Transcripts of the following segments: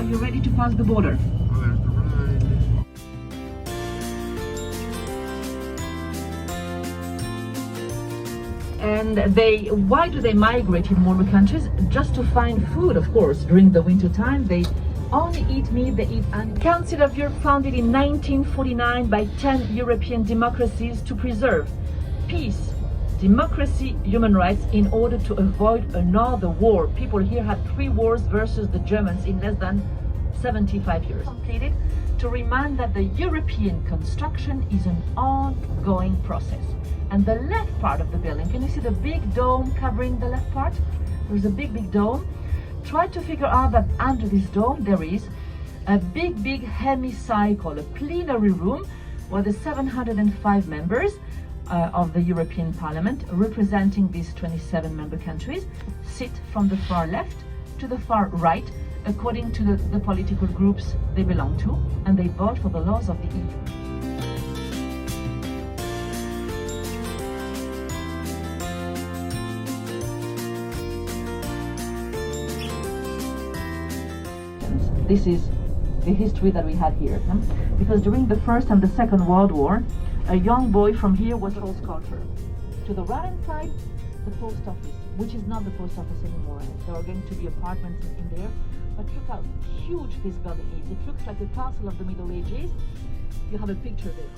Are you ready to pass the border? And why do they migrate in warmer countries? Just to find food, of course. During the winter time, they only eat meat, they eat animals. Council of Europe, founded in 1949 by 10 European democracies to preserve peace, democracy, human rights in order to avoid another war. People here had 3 wars versus the Germans in less than 75 years. Completed to remind that the European construction is an ongoing process. And the left part of the building, can you see the big dome covering the left part? There's a big dome. Try to figure out that under this dome there is a big hemicycle, a plenary room where the 705 members of the European Parliament, representing these 27 member countries, sit from the far left to the far right according to the political groups they belong to, and they vote for the laws of the EU. This is the history that we had here, because during the First and the Second World War, a young boy from here was whole sculpture. To the right hand side, the post office, which is not the post office anymore. There are going to be apartments in there, but look how huge this building is. It looks like a castle of the Middle Ages. You have a picture there.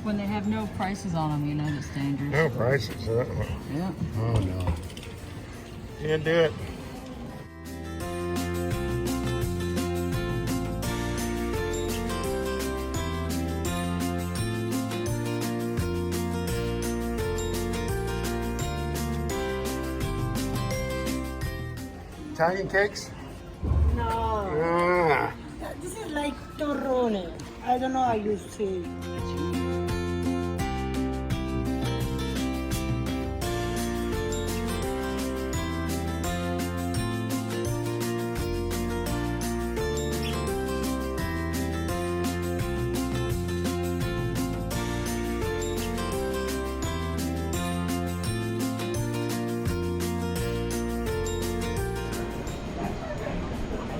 When they have no prices on them, you know it's dangerous. No prices, huh? Yeah. Oh no. Can't do it. Italian cakes? No. Ah. This is like torrone. I don't know how you say.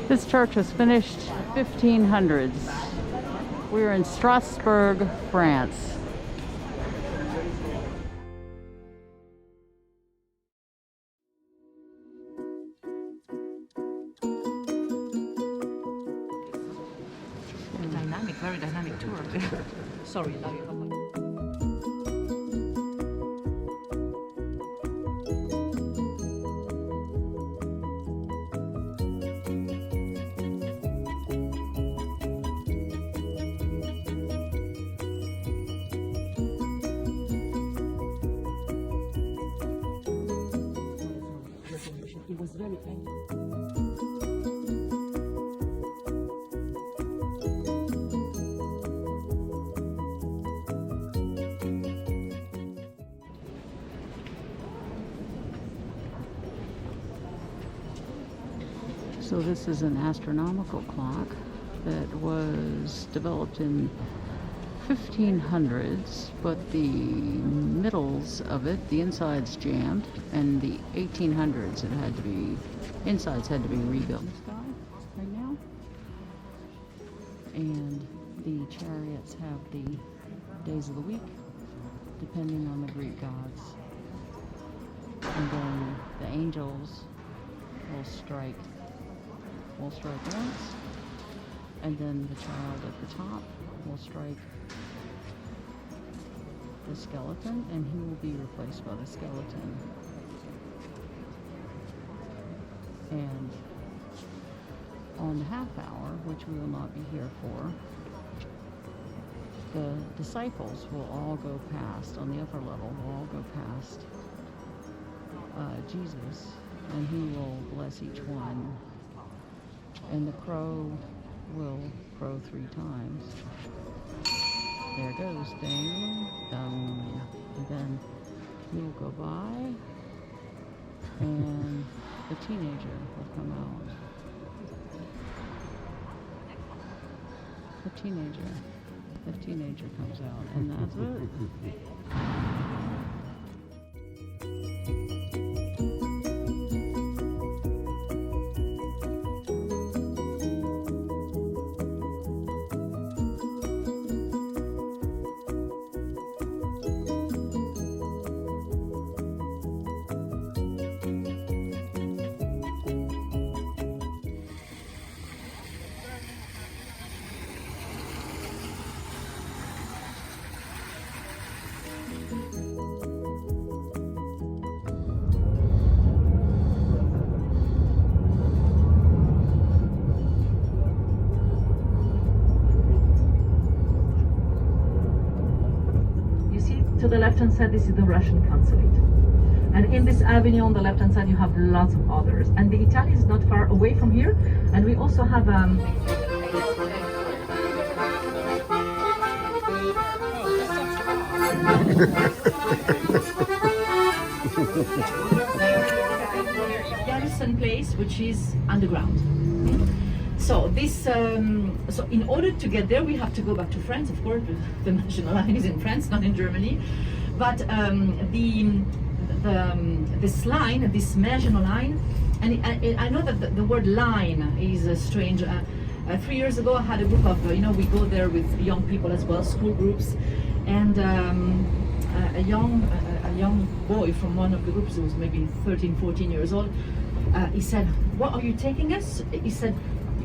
This church was finished 1500s. We're in Strasbourg, France. Dynamic, very dynamic tour. Sorry, now you have it was very painful. So this is an astronomical clock that was developed in 1500s, but the middles of it, the insides jammed, and the 1800s it had to be, insides had to be rebuilt. The sky right now, and the chariots have the days of the week, depending on the Greek gods. And then the angels will strike once, and then the child at the top will strike the skeleton, and he will be replaced by the skeleton. And on the half hour, which we will not be here for, the disciples will all go past, on the upper level, will all go past Jesus, and he will bless each one. And the crow will crow 3 times. There it goes, ding, dong. And then he will go by, and the teenager will come out. The teenager comes out, and that's it. To the left hand side, this is the Russian consulate, and in this avenue on the left hand side you have lots of others, and the Italy is not far away from here. And we also have garrison place which is underground. So this, so in order to get there, we have to go back to France. Of course, the national line is in France, not in Germany. But this line, this Maginot line, and I know that the word line is strange. 3 years ago, I had a group of, we go there with young people as well, school groups, and a young boy from one of the groups, who was maybe 13, 14 years old, he said, "What are you taking us?" He said,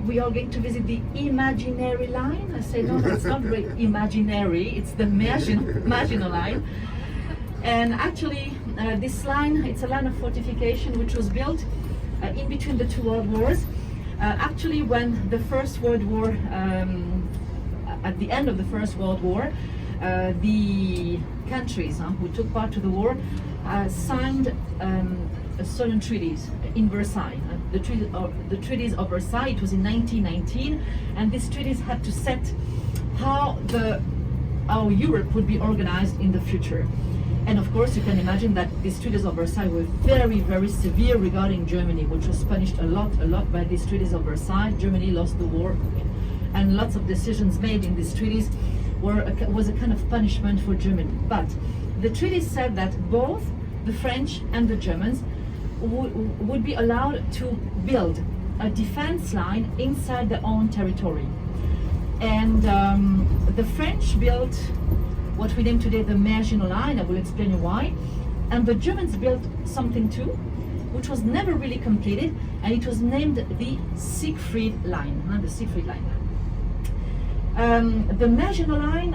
"We are going to visit the imaginary line." I said, "No, that's not really imaginary, it's the Maginot line." And actually, this line, it's a line of fortification which was built in between the 2 world wars. Actually, when the First World War, at the end of the First World War, the countries who took part to the war signed certain treaties in Versailles. The treaties of Versailles, it was in 1919, and these treaties had to set how Europe would be organized in the future. And of course, you can imagine that these treaties of Versailles were very, very severe regarding Germany, which was punished a lot by these treaties of Versailles. Germany lost the war, and lots of decisions made in these treaties was a kind of punishment for Germany. But the treaties said that both the French and the Germans would be allowed to build a defense line inside their own territory. And the French built what we name today the Maginot Line. I will explain you why. And the Germans built something too, which was never really completed, and it was named the Siegfried Line. The Siegfried Line. The Maginot Line,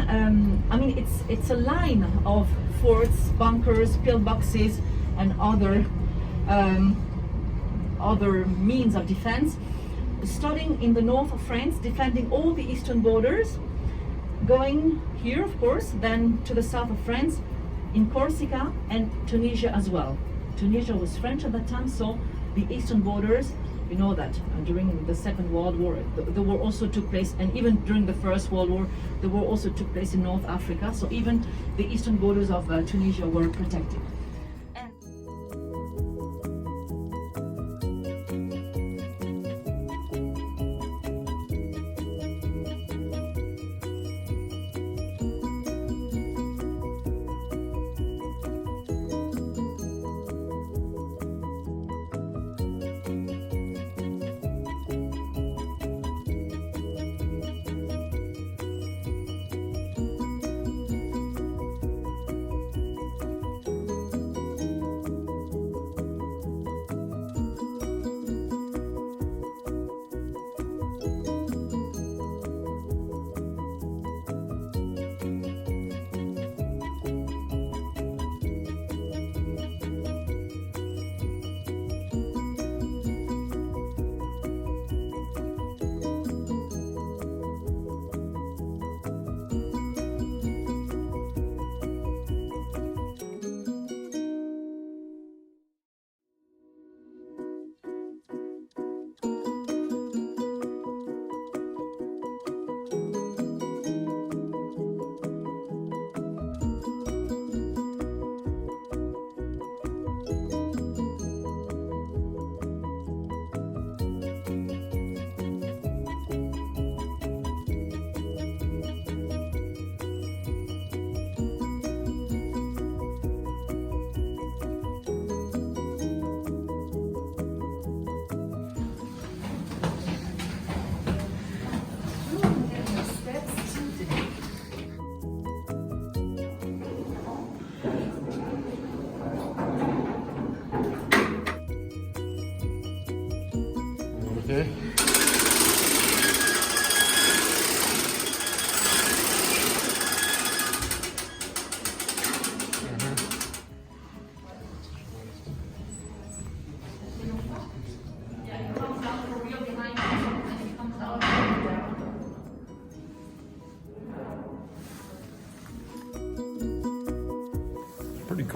I mean, it's a line of forts, bunkers, pillboxes, and other means of defense, starting in the north of France, defending all the eastern borders, going here, of course, then to the south of France, in Corsica and Tunisia as well. Tunisia was French at that time, so the eastern borders, you know that during the Second World War, the war also took place, and even during the First World War, the war also took place in North Africa, so even the eastern borders of Tunisia were protected.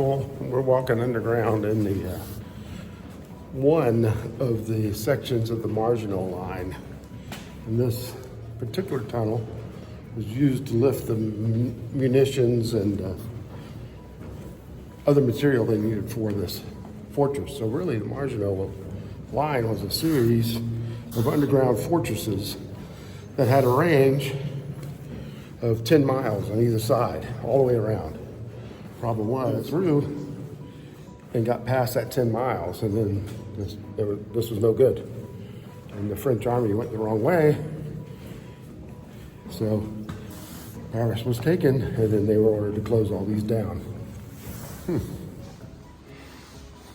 cool. We're walking underground in the one of the sections of the Marginot line. And this particular tunnel was used to lift the munitions and other material they needed for this fortress. So really the Marginot line was a series of underground fortresses that had a range of 10 miles on either side, all the way around. Problem was, through and got past that 10 miles, and then this was no good. And the French army went the wrong way, so Paris was taken, and then they were ordered to close all these down.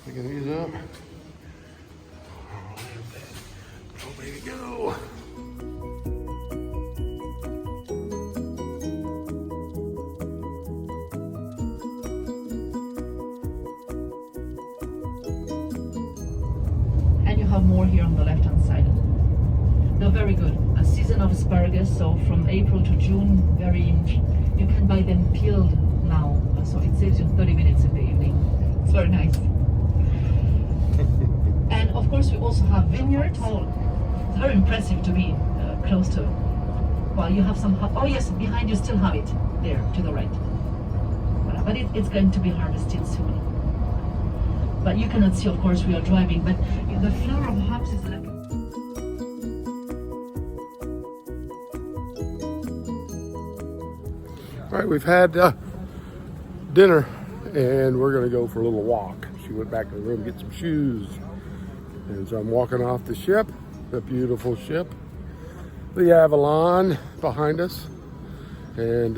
Picking these up. Oh, baby, go. And you have more here on the left hand side. They're very good. A season of asparagus, so from April to June, you can buy them peeled now, so it saves you 30 minutes in the evening. It's very nice. And of course we also have vineyards. It's very impressive to be close to. Well, you have some, oh yes, behind you still have it, there to the right. But it's going to be harvested soon. But you cannot see, of course, we are driving, but the flower of hops is like... All right, we've had dinner, and we're gonna go for a little walk. She went back to the room to get some shoes. And so I'm walking off the ship, the beautiful ship, the Avalon behind us. And,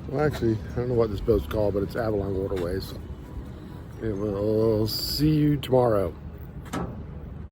well, actually, I don't know what this boat's called, but it's Avalon Waterways. And we'll see you tomorrow.